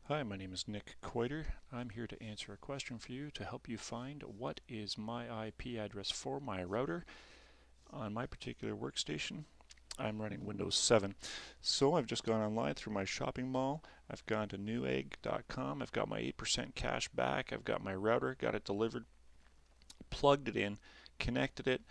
Hi, my name is Nick Coiter. I'm here to answer a question for you to help you find what is my IP address for my router. On my particular workstation, I'm running Windows 7. So I've just gone online through my shopping mall. I've gone to newegg.com. I've got my 8% cash back. I've got my router, got it delivered, plugged it in, connected it,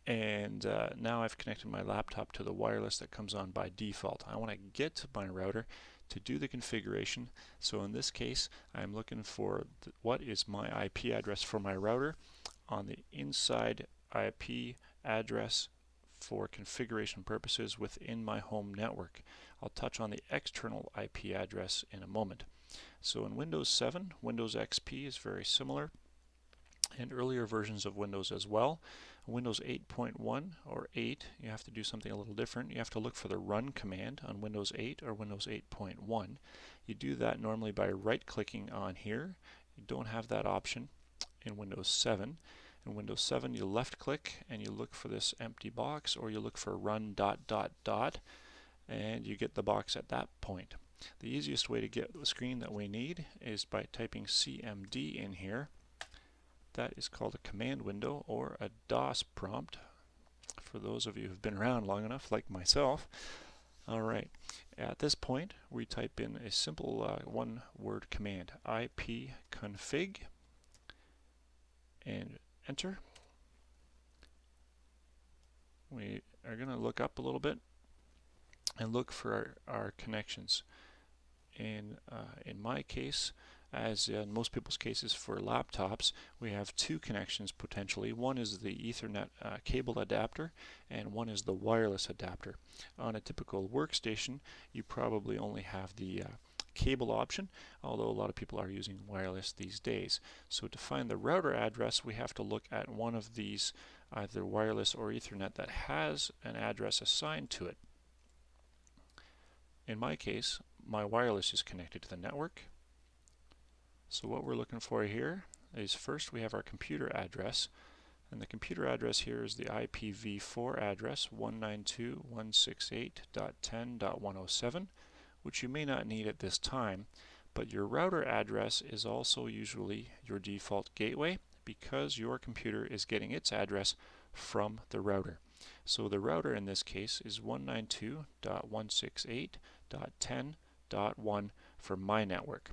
and now I've connected my laptop to the wireless that comes on by default. I want to get to my router to do the configuration. So in this case, I'm looking for what is my IP address for my router on the inside IP address for configuration purposes within my home network. I'll touch on the external IP address in a moment. So in Windows 7, Windows XP is very similar, and earlier versions of Windows as well. Windows 8.1 or 8, you have to do something a little different. You have to look for the run command on Windows 8 or Windows 8.1. You do that normally by right-clicking on here. You don't have that option in Windows 7. In Windows 7, you left-click and you look for this empty box, or you look for run ... and you get the box at that point. The easiest way to get the screen that we need is by typing CMD in here. That is called a command window or a DOS prompt for those of you who've been around long enough like myself. Alright, at this point we type in a simple one-word command, ipconfig, and enter. We are going to look up a little bit and look for our connections. In my case, as in most people's cases for laptops, we have two connections potentially. One is the Ethernet cable adapter, and one is the wireless adapter. On a typical workstation, you probably only have the cable option, although a lot of people are using wireless these days. So to find the router address, we have to look at one of these, either wireless or Ethernet, that has an address assigned to it. In my case, my wireless is connected to the network. So what we're looking for here is, first we have our computer address, and the computer address here is the IPv4 address 192.168.10.107, which you may not need at this time, but your router address is also usually your default gateway because your computer is getting its address from the router. So the router in this case is 192.168.10.1 for my network.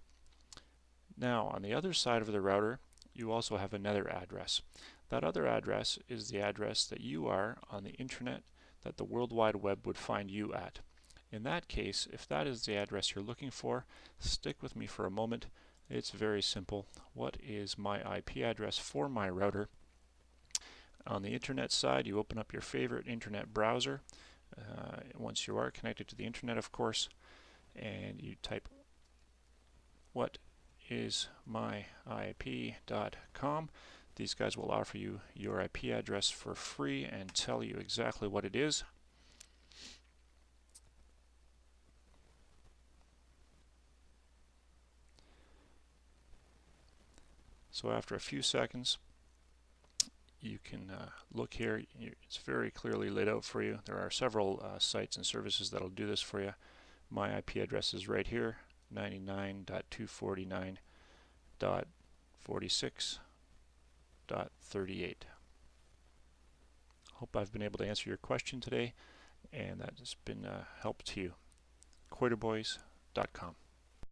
Now on the other side of the router you also have another address. That other address is the address that you are on the internet, that the World Wide Web would find you at. In that case, if that is the address you're looking for, stick with me for a moment. It's very simple. What is my IP address for my router? On the internet side, you open up your favorite internet browser, once you are connected to the internet of course, and you type what is myip.com. These guys will offer you your IP address for free and tell you exactly what it is. So after a few seconds, you can look here. It's very clearly laid out for you. There are several sites and services that will do this for you. My IP address is right here, 99.249.46.38. Hope I've been able to answer your question today, and that has been help to you. Coiterboys.com